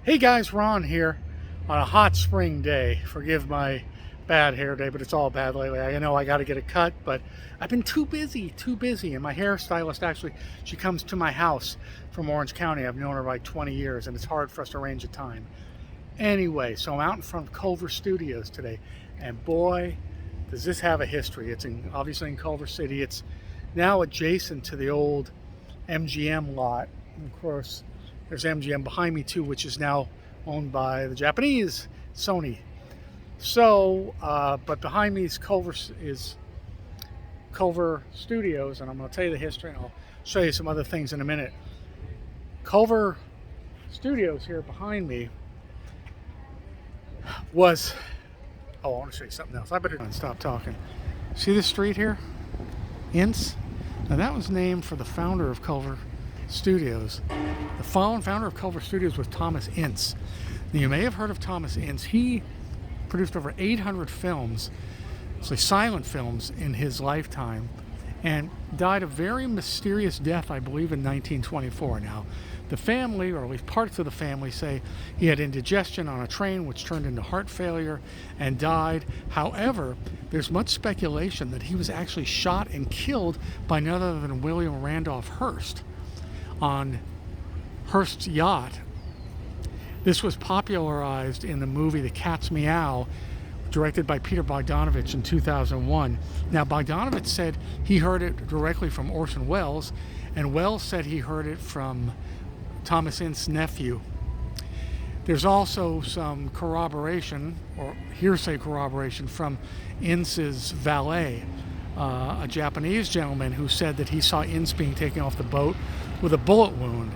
Hey guys, Ron here on a hot spring day. Forgive my bad hair day, but it's all bad lately. I know I got to get a cut, but I've been too busy. And my hairstylist actually, she comes to my house from Orange County. I've known her like 20 years, and it's hard for us to arrange a time. Anyway, so I'm out in front of Culver Studios today, and boy, does this have a history. Obviously in Culver City. It's now adjacent to the old MGM lot. And of course, there's MGM behind me too, which is now owned by the Japanese Sony. So, but behind me is Culver Studios, and I'm going to tell you the history, and I'll show you some other things in a minute. Culver Studios here behind me was, I want to show you something else. I better stop talking. See this street here? Ince? Now that was named for the founder of Culver Studios. The founder of Culver Studios was Thomas Ince. Now, you may have heard of Thomas Ince. He produced over 800 films, so silent films, in his lifetime, and died a very mysterious death, I believe, in 1924. Now, the family, or at least parts of the family, say he had indigestion on a train, which turned into heart failure and died. However, there's much speculation that he was actually shot and killed by none other than William Randolph Hearst on Hearst's yacht. This was popularized in the movie The Cat's Meow, directed by Peter Bogdanovich in 2001. Now, Bogdanovich said he heard it directly from Orson Welles, and Welles said he heard it from Thomas Ince's nephew. There's also some corroboration, or hearsay corroboration, from Ince's valet, a Japanese gentleman who said that he saw Ince being taken off the boat with a bullet wound.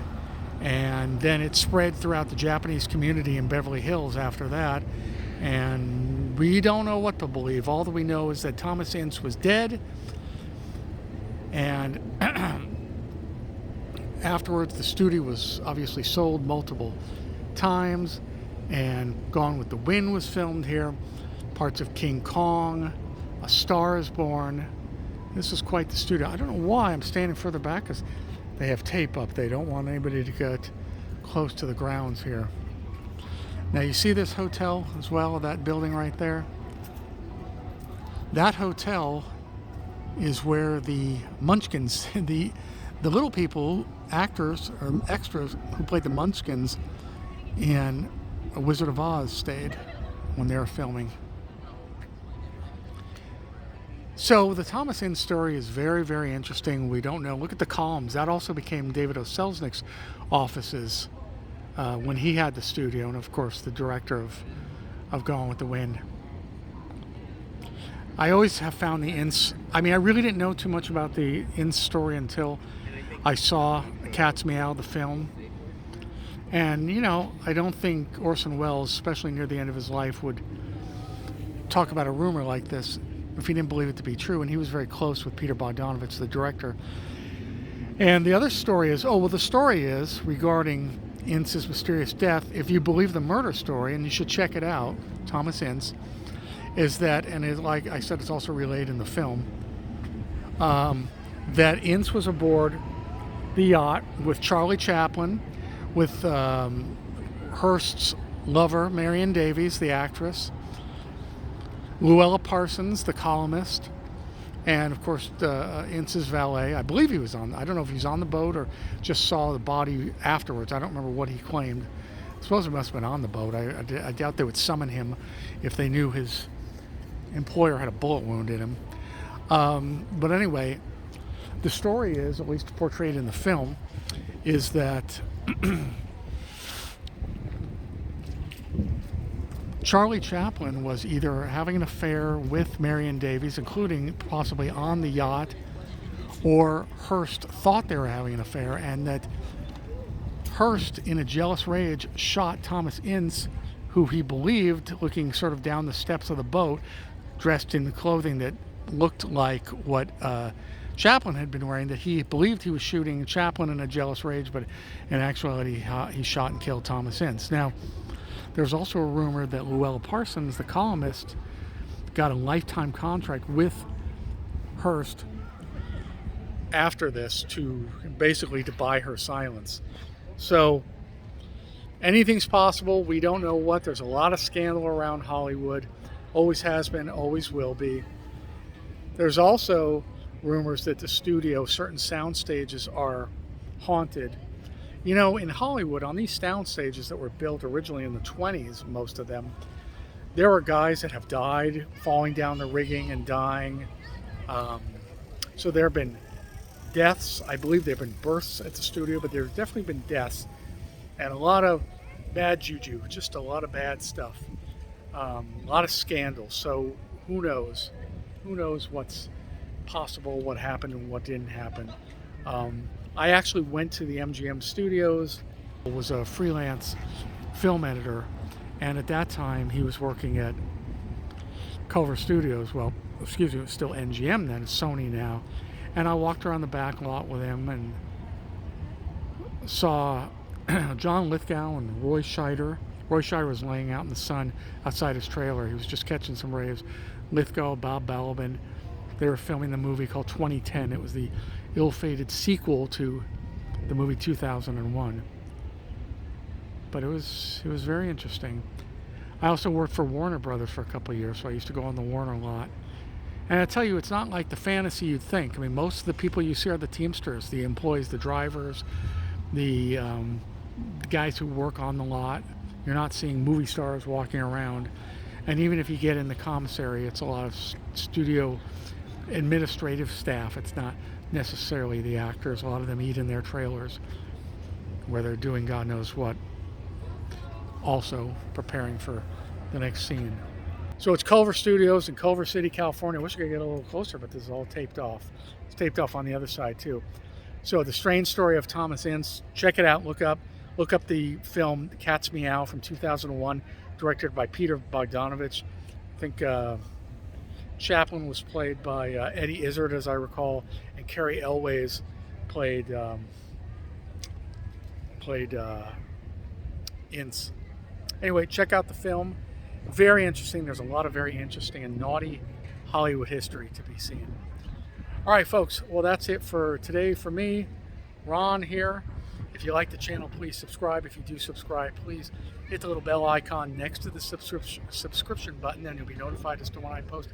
And then it spread throughout the Japanese community in Beverly Hills after that. And we don't know what to believe. All that we know is that Thomas Ince was dead. And afterwards, the studio was obviously sold multiple times. And Gone with the Wind was filmed here. Parts of King Kong, A Star is Born. This is quite the studio. I don't know why I'm standing further back, because they have tape up. They don't want anybody to get close to the grounds here. Now you see this hotel as well, that building right there? That hotel is where the Munchkins, the little people, actors or extras who played the Munchkins in A Wizard of Oz, stayed when they were filming. So the Thomas Ince story is very, very interesting. We don't know. Look at the columns. That also became David O. Selznick's offices when he had the studio, and of course the director of Gone with the Wind. I always have found the Ince, I really didn't know too much about the Ince story until I saw Cat's Meow, the film. And, I don't think Orson Welles, especially near the end of his life, would talk about a rumor like this if he didn't believe it to be true. And he was very close with Peter Bogdanovich, the director. And the other story is, the story is regarding Ince's mysterious death. If you believe the murder story, and you should check it out, Thomas Ince, is that, and like I said, it's also relayed in the film, that Ince was aboard the yacht with Charlie Chaplin, with Hearst's lover, Marion Davies, the actress, Luella Parsons, the columnist, and of course Ince's valet. I believe he was I don't know if he's on the boat or just saw the body afterwards. I don't remember what he claimed. I suppose he must have been on the boat. I doubt they would summon him if they knew his employer had a bullet wound in him. But anyway, the story is, at least portrayed in the film, is that Charlie Chaplin was either having an affair with Marion Davies, including possibly on the yacht, or Hearst thought they were having an affair, and that Hearst, in a jealous rage, shot Thomas Ince, who he believed, looking sort of down the steps of the boat, dressed in clothing that looked like what Chaplin had been wearing, that he believed he was shooting Chaplin in a jealous rage, but in actuality he shot and killed Thomas Ince. Now, there's also a rumor that Luella Parsons, the columnist, got a lifetime contract with Hearst after this to basically to buy her silence. So anything's possible. We don't know what. There's a lot of scandal around Hollywood. Always has been, always will be. There's also rumors that the studio, certain sound stages, are haunted. You know, in Hollywood, on these sound stages that were built originally in the 20s, most of them, there are guys that have died falling down the rigging and dying. So there have been deaths. I believe there have been births at the studio, but there's definitely been deaths and a lot of bad juju, just a lot of bad stuff, a lot of scandals. So who knows? Who knows what's possible, what happened and what didn't happen. I actually went to the MGM studios. I was a freelance film editor, and at that time he was working at Culver Studios. Well, excuse me, it was still MGM then, it's Sony now. And I walked around the back lot with him and saw John Lithgow and Roy Scheider. Roy Scheider was laying out in the sun outside his trailer. He was just catching some rays. Lithgow, Bob Balaban. They were filming the movie called 2010. It was the ill-fated sequel to the movie 2001. But it was very interesting. I also worked for Warner Brothers for a couple of years, so I used to go on the Warner lot. And I tell you, it's not like the fantasy you'd think. I mean, most of the people you see are the Teamsters, the employees, the drivers, the guys who work on the lot. You're not seeing movie stars walking around. And even if you get in the commissary, it's a lot of studio administrative staff. It's not necessarily the actors. A lot of them eat in their trailers where they're doing God knows what, also preparing for the next scene. So it's Culver Studios in Culver City, California. I wish I could get a little closer, but this is all taped off. It's taped off on the other side too. So The Strange Story of Thomas Ince. Check it out. Look up the film Cat's Meow from 2001, directed by Peter Bogdanovich. I think Chaplin was played by Eddie Izzard, as I recall, and Carrie Elways played Ince. Anyway, check out the film. Very interesting. There's a lot of very interesting and naughty Hollywood history to be seen. All right, folks. Well, that's it for today for me, Ron here. If you like the channel, please subscribe. If you do subscribe, please hit the little bell icon next to the subscription button, and you'll be notified as to when I post.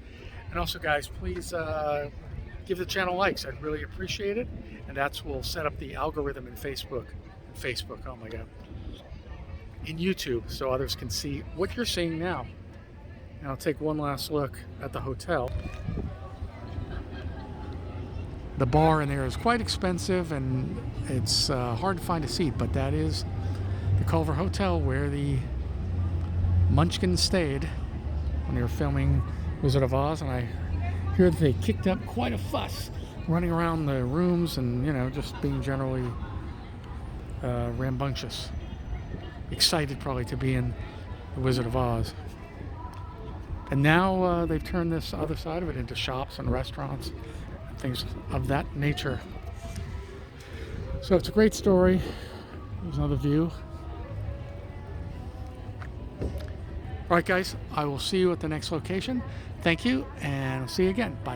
And also, guys, please give the channel likes. I'd really appreciate it. And that's will set up the algorithm in Facebook. Oh my God. In YouTube, so others can see what you're seeing now. And I'll take one last look at the hotel. The bar in there is quite expensive, and it's hard to find a seat, but that is the Culver Hotel where the Munchkins stayed when they were filming Wizard of Oz, and I hear that they kicked up quite a fuss running around the rooms and, you know, just being generally rambunctious. Excited probably to be in the Wizard of Oz. And now they've turned this other side of it into shops and restaurants, things of that nature. So it's a great story. There's another view. All right, guys, I will see you at the next location. Thank you, and I'll see you again. Bye.